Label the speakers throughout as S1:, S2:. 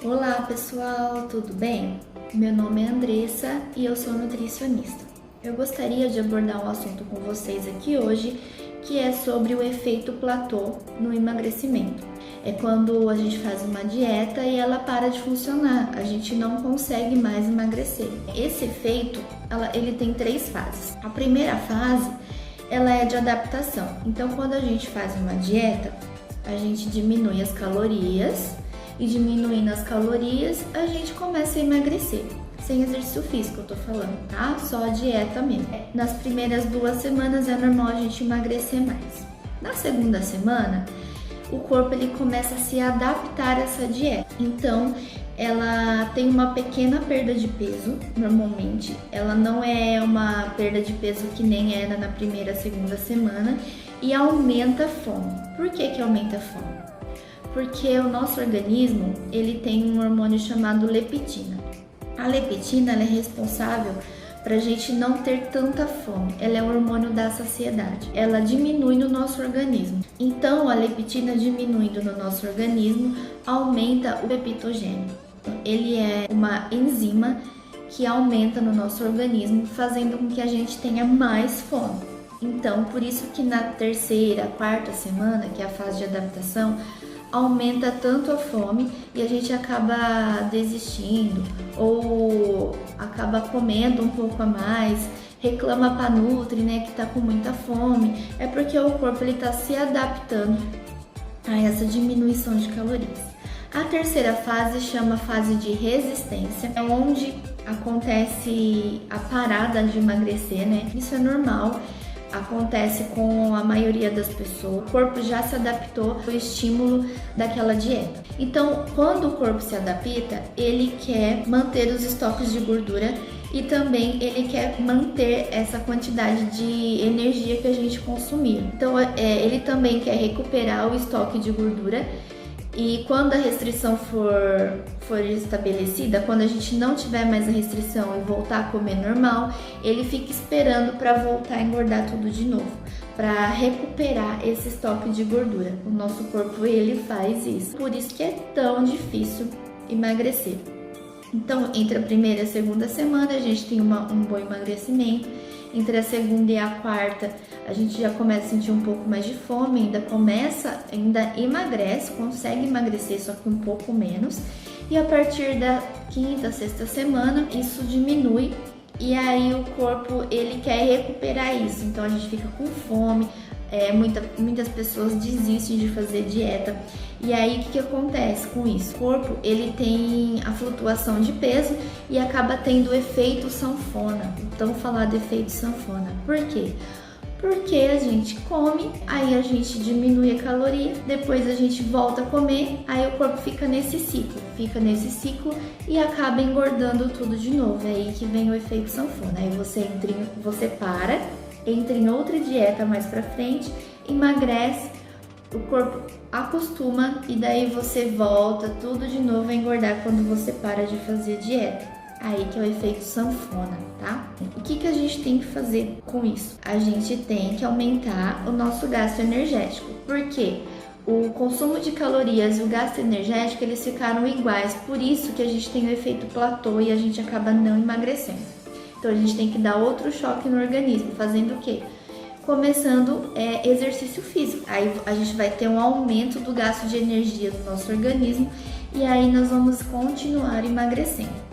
S1: Olá pessoal, tudo bem? Meu nome é Andressa e eu sou nutricionista. Eu gostaria de abordar um assunto com vocês aqui hoje, que é sobre o efeito platô no emagrecimento. É quando a gente faz uma dieta e ela para de funcionar, a gente não consegue mais emagrecer. Esse efeito, ele tem 3 fases. A primeira fase, ela é de adaptação. Então, quando a gente faz uma dieta, a gente diminui as calorias e diminuindo as calorias, a gente começa a emagrecer. Sem exercício físico, eu tô falando, tá? Só a dieta mesmo. Nas primeiras 2 semanas é normal a gente emagrecer mais. Na segunda semana, o corpo ele começa a se adaptar a essa dieta. Então, ela tem uma pequena perda de peso, normalmente. Ela não é uma perda de peso que nem era na primeira, segunda semana e aumenta a fome. Por que aumenta a fome? Porque o nosso organismo, ele tem um hormônio chamado leptina. A leptina ela é responsável para a gente não ter tanta fome. Ela é o hormônio da saciedade. Ela diminui no nosso organismo. Então, a leptina diminuindo no nosso organismo aumenta o peptogênio. Ele é uma enzima que aumenta no nosso organismo, fazendo com que a gente tenha mais fome. Então, por isso que na terceira, quarta semana, que é a fase de adaptação, aumenta tanto a fome e a gente acaba desistindo ou acaba comendo um pouco a mais, reclama pra Nutri, né, que tá com muita fome. É porque o corpo ele tá se adaptando a essa diminuição de calorias. A terceira fase chama fase de resistência, é onde acontece a parada de emagrecer, né? Isso é normal. Acontece com a maioria das pessoas, o corpo já se adaptou ao estímulo daquela dieta. Então, quando o corpo se adapta, ele quer manter os estoques de gordura e também ele quer manter essa quantidade de energia que a gente consumia. Então, ele também quer recuperar o estoque de gordura. E quando a restrição for estabelecida, quando a gente não tiver mais a restrição e voltar a comer normal, ele fica esperando para voltar a engordar tudo de novo, para recuperar esse estoque de gordura. O nosso corpo ele faz isso. Por isso que é tão difícil emagrecer. Então, entre a primeira e a segunda semana, a gente tem um bom emagrecimento. Entre a segunda e a quarta, a gente já começa a sentir um pouco mais de fome, ainda emagrece, consegue emagrecer, só que um pouco menos. E a partir da quinta, sexta semana, isso diminui e aí o corpo ele quer recuperar isso. Então a gente fica com fome, muitas pessoas desistem de fazer dieta. E aí o que acontece com isso? O corpo ele tem a flutuação de peso e acaba tendo o efeito sanfona. Então falar de efeito sanfona. Por quê? Porque a gente come, aí a gente diminui a caloria, depois a gente volta a comer, aí o corpo fica nesse ciclo e acaba engordando tudo de novo. É aí que vem o efeito sanfona. Aí você entra em outra dieta mais pra frente, emagrece, o corpo acostuma e daí você volta tudo de novo a engordar quando você para de fazer dieta. Aí que é o efeito sanfona, tá? O que a gente tem que fazer com isso? A gente tem que aumentar o nosso gasto energético. Por quê? O consumo de calorias e o gasto energético, eles ficaram iguais. Por isso que a gente tem o efeito platô e a gente acaba não emagrecendo. Então a gente tem que dar outro choque no organismo, fazendo o quê? Começando exercício físico. Aí a gente vai ter um aumento do gasto de energia do nosso organismo e aí nós vamos continuar emagrecendo.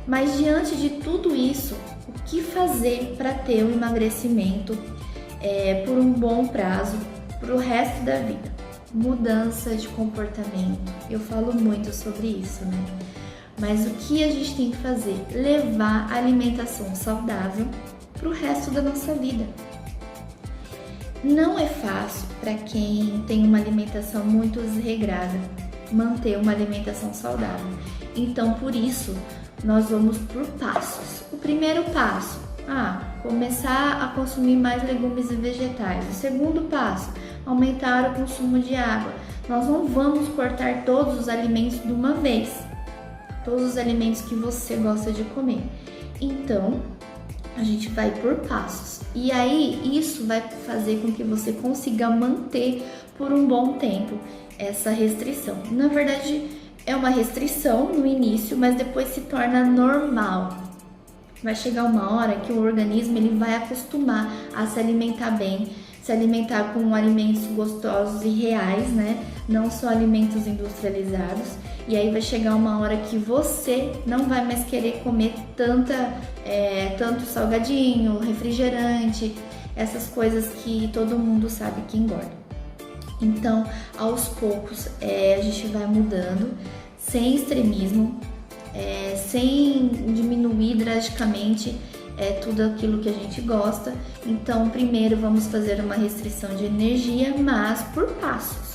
S1: Mas diante de tudo isso, o que fazer para ter um emagrecimento por um bom prazo, para o resto da vida? Mudança de comportamento. Eu falo muito sobre isso, né? Mas o que a gente tem que fazer? Levar a alimentação saudável para o resto da nossa vida. Não é fácil para quem tem uma alimentação muito desregrada manter uma alimentação saudável. Então, por isso, nós vamos por passos. O primeiro passo, começar a consumir mais legumes e vegetais. O segundo passo, aumentar o consumo de água. Nós não vamos cortar todos os alimentos de uma vez, todos os alimentos que você gosta de comer. Então, a gente vai por passos. E aí, isso vai fazer com que você consiga manter por um bom tempo essa restrição. Na verdade, É uma restrição no início, mas depois se torna normal. Vai chegar uma hora que o organismo ele vai acostumar a se alimentar bem, se alimentar com alimentos gostosos e reais, né? Não só alimentos industrializados. E aí vai chegar uma hora que você não vai mais querer comer tanto salgadinho, refrigerante, essas coisas que todo mundo sabe que engorda. Então, aos poucos, a gente vai mudando, sem extremismo, sem diminuir drasticamente tudo aquilo que a gente gosta. Então, primeiro vamos fazer uma restrição de energia, mas por passos.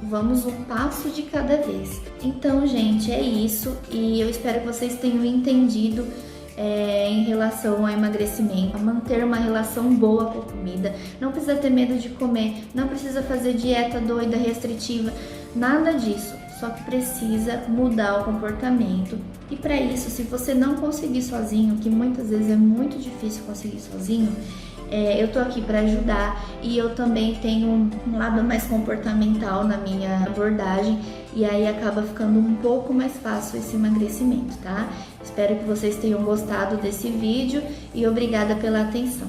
S1: Vamos um passo de cada vez. Então, gente, é isso. E eu espero que vocês tenham entendido em relação ao emagrecimento, a manter uma relação boa com a comida. Não precisa ter medo de comer, não precisa fazer dieta doida, restritiva, nada disso. Só que precisa mudar o comportamento. E para isso, se você não conseguir sozinho, que muitas vezes é muito difícil conseguir sozinho, eu tô aqui para ajudar, e eu também tenho um lado mais comportamental na minha abordagem, e aí acaba ficando um pouco mais fácil esse emagrecimento, tá? Espero que vocês tenham gostado desse vídeo e obrigada pela atenção.